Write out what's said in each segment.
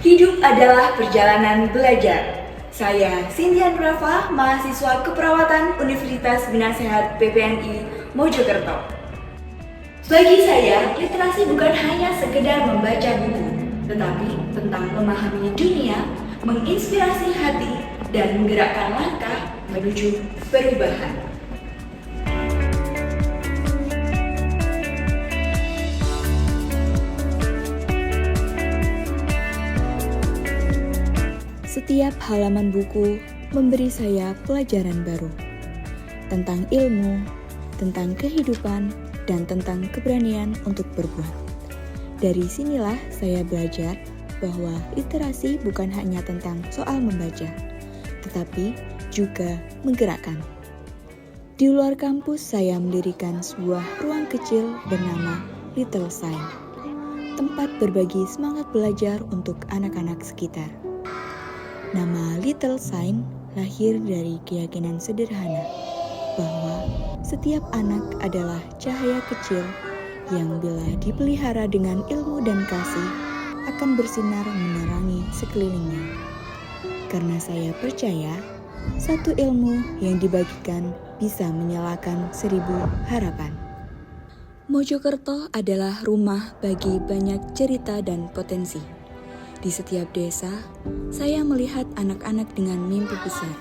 Hidup adalah perjalanan belajar. Saya Sindian Rafa, mahasiswa keperawatan Universitas Bina Sehat PPNI Mojokerto. Bagi saya, literasi bukan hanya sekedar membaca buku, tetapi tentang memahami dunia, menginspirasi hati, dan menggerakkan langkah menuju perubahan. Setiap halaman buku memberi saya pelajaran baru tentang ilmu, tentang kehidupan, dan tentang keberanian untuk berbuat. Dari sinilah saya belajar bahwa literasi bukan hanya tentang soal membaca, tetapi juga menggerakkan. Di luar kampus saya mendirikan sebuah ruang kecil bernama Little Sign, tempat berbagi semangat belajar untuk anak-anak sekitar. Nama Little Sign lahir dari keyakinan sederhana bahwa setiap anak adalah cahaya kecil yang bila dipelihara dengan ilmu dan kasih akan bersinar menerangi sekelilingnya. Karena saya percaya, satu ilmu yang dibagikan bisa menyalakan 1000 harapan. Mojokerto adalah rumah bagi banyak cerita dan potensi. Di setiap desa, saya melihat anak-anak dengan mimpi besar,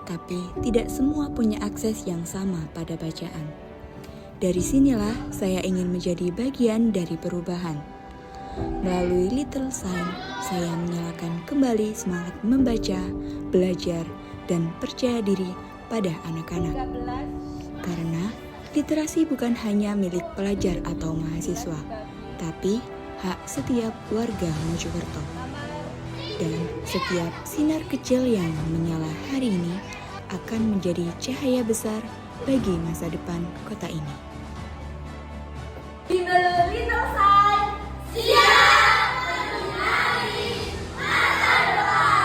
tapi tidak semua punya akses yang sama pada bacaan. Dari sinilah saya ingin menjadi bagian dari perubahan. Melalui Little Sign, saya menyalakan kembali semangat membaca, belajar, dan percaya diri pada anak-anak. Karena literasi bukan hanya milik pelajar atau mahasiswa, tapi hak setiap warga Mojokerto. Dan setiap sinar kecil yang menyala hari ini akan menjadi cahaya besar bagi masa depan kota ini. Little Sign, siap menyinari masa depan.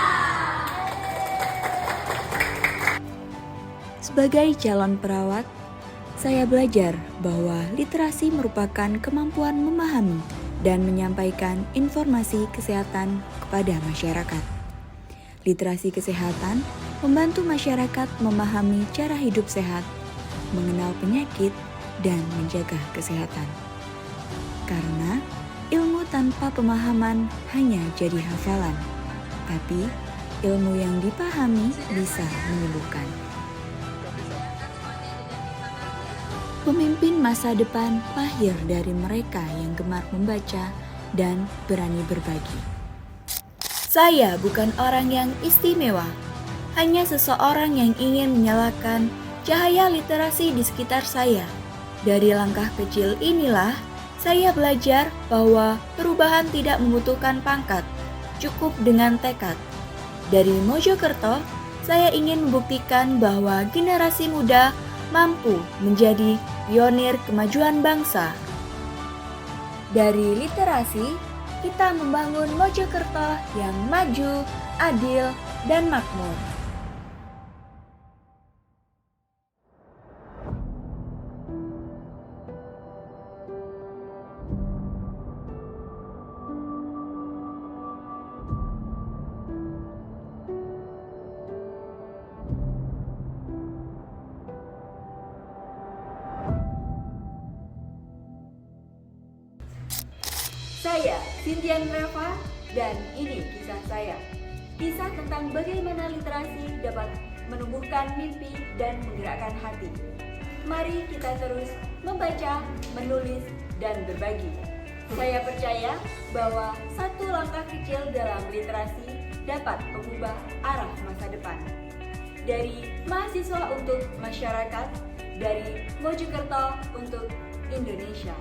Sebagai calon perawat, saya belajar bahwa literasi merupakan kemampuan memahami dan menyampaikan informasi kesehatan kepada masyarakat. Literasi kesehatan membantu masyarakat memahami cara hidup sehat, mengenal penyakit, dan menjaga kesehatan. Karena ilmu tanpa pemahaman hanya jadi hafalan, tapi ilmu yang dipahami bisa menyembuhkan. Pemimpin masa depan lahir dari mereka yang gemar membaca dan berani berbagi. Saya bukan orang yang istimewa, hanya seseorang yang ingin menyalakan cahaya literasi di sekitar saya. Dari langkah kecil inilah, saya belajar bahwa perubahan tidak membutuhkan pangkat, cukup dengan tekad. Dari Mojokerto, saya ingin membuktikan bahwa generasi muda mampu menjadi pionir kemajuan bangsa. Dari literasi, kita membangun Mojokerto yang maju, adil, dan makmur. Saya Sindian Rafa dan ini kisah saya. Kisah tentang bagaimana literasi dapat menumbuhkan mimpi dan menggerakkan hati. Mari kita terus membaca, menulis, dan berbagi. Saya percaya bahwa satu langkah kecil dalam literasi dapat mengubah arah masa depan. Dari mahasiswa untuk masyarakat, dari Mojokerto untuk Indonesia.